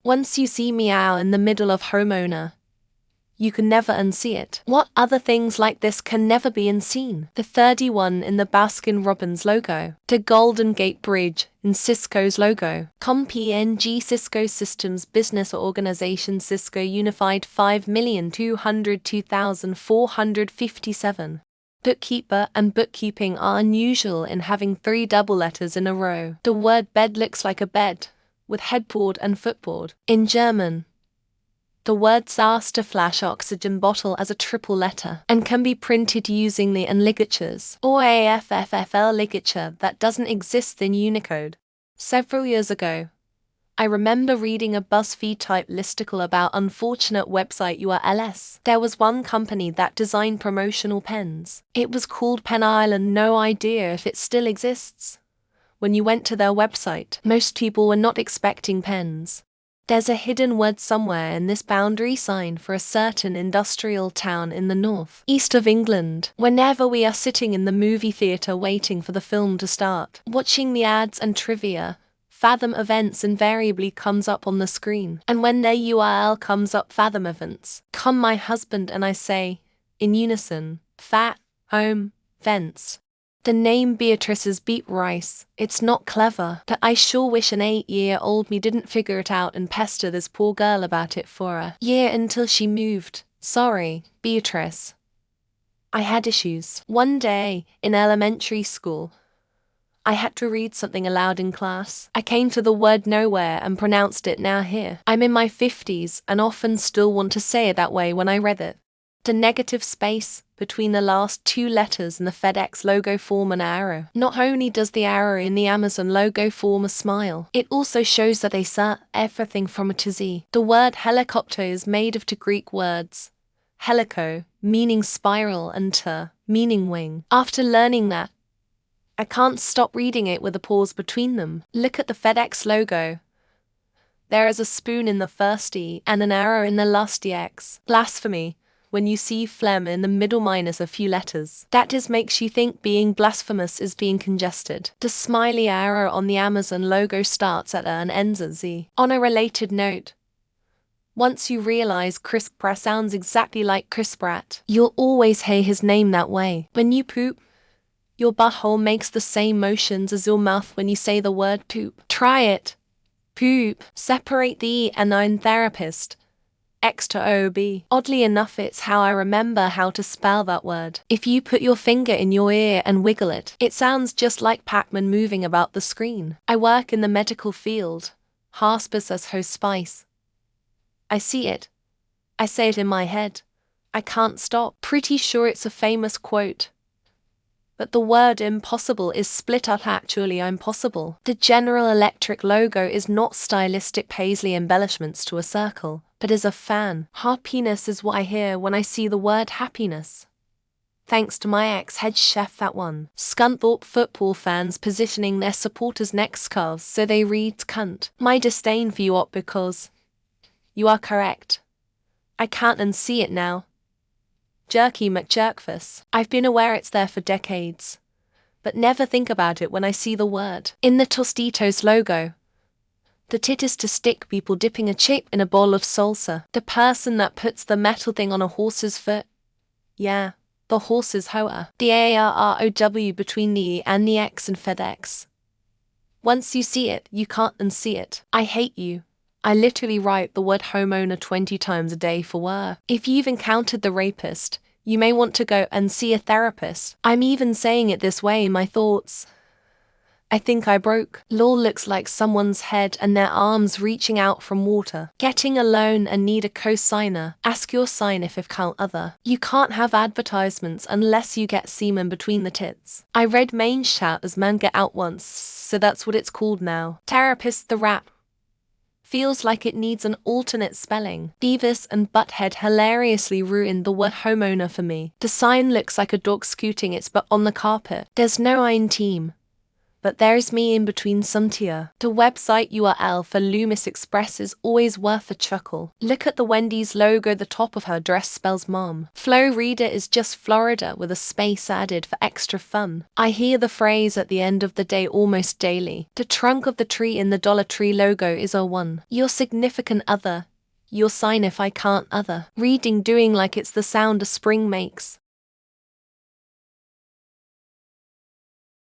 Once you see meow in the middle of homeowner, you can never unsee it. What other things like this can never be unseen? The 31 in the Baskin-Robbins logo. The Golden Gate Bridge in Cisco's logo. CompNG Cisco Systems Business Organization Cisco Unified 5,202,457. Bookkeeper and bookkeeping are unusual in having 3 double letters in a row. The word bed looks like a bed, with headboard and footboard. In German, the word Sauerstofflash oxygen bottle as a triple letter and can be printed using the N ligatures or AFFFL ligature that doesn't exist in Unicode. Several years ago, I remember reading a BuzzFeed-type listicle about unfortunate website URLs. There was one company that designed promotional pens. It was called Pen Island, no idea if it still exists. When you went to their website, most people were not expecting pens. There's a hidden word somewhere in this boundary sign for a certain industrial town in the north east of England. Whenever we are sitting in the movie theater waiting for the film to start, watching the ads and trivia, Fathom Events invariably comes up on the screen. And when their URL comes up, Fathom Events, come my husband and I say, in unison, Fat, Home, Vents. The name Beatrice's beet rice. It's not clever, but I sure wish an 8-year-old me didn't figure it out and pester this poor girl about it for a year until she moved. Sorry, Beatrice. I had issues. One day, in elementary school, I had to read something aloud in class. I came to the word nowhere and pronounced it now here. I'm in my 50s and often still want to say it that way when I read it. The negative space between the last 2 letters in the FedEx logo form an arrow. Not only does the arrow in the Amazon logo form a smile, it also shows that they saw everything from A to Z. The word helicopter is made of 2 Greek words, helico, meaning spiral, and ter, meaning wing. After learning that, I can't stop reading it with a pause between them. Look at the FedEx logo. There is a spoon in the first E and an arrow in the last EX. Blasphemy. When you see phlegm in the middle minus a few letters. That just makes you think being blasphemous is being congested. The smiley arrow on the Amazon logo starts at A and ends at Z. On a related note, once you realize Chris Pratt sounds exactly like Chris Pratt, you'll always hear his name that way. When you poop, your butthole makes the same motions as your mouth when you say the word poop. Try it. Poop. Separate the E and I in therapist. X to OB. Oddly enough, it's how I remember how to spell that word. If you put your finger in your ear and wiggle it, it sounds just like Pac-Man moving about the screen. I work in the medical field. Hospice as hospice. I see it. I say it in my head. I can't stop. Pretty sure it's a famous quote. But the word impossible is split up actually impossible. The General Electric logo is not stylistic paisley embellishments to a circle, but is a fan. Happiness is what I hear when I see the word happiness. Thanks to my ex-head chef that one. Scunthorpe football fans positioning their supporters' neck scarves so they read cunt. My disdain for you up because you are correct. I can't unsee it now. Jerky McJerkfus. I've been aware it's there for decades, but never think about it when I see the word. In the Tostitos logo, the tit is to stick people dipping a chip in a bowl of salsa. The person that puts the metal thing on a horse's foot. Yeah, the horse's hoa. The ARROW between the E and the X in FedEx. Once you see it, you can't unsee it. I hate you. I literally write the word homeowner 20 times a day for work. If you've encountered the rapist, you may want to go and see a therapist. I'm even saying it this way in my thoughts. I think I broke. Law looks like someone's head and their arms reaching out from water. Getting a loan and need a co-signer. Ask your sign if count other. You can't have advertisements unless you get semen between the tits. I read main shout as man get out once, so that's what it's called now. Therapist the rap. Feels like it needs an alternate spelling. Beavis and Butthead hilariously ruined the word homeowner for me. The sign looks like a dog scooting its butt on the carpet. There's no ein team, but there's me in between some tier. The website URL for Loomis Express is always worth a chuckle. Look at the Wendy's logo, the top of her dress spells mom. Flow Reader is just Florida with a space added for extra fun. I hear the phrase at the end of the day almost daily. The trunk of the tree in the Dollar Tree logo is a one. Your significant other. You'll sign if I can't other. Reading doing like it's the sound a spring makes.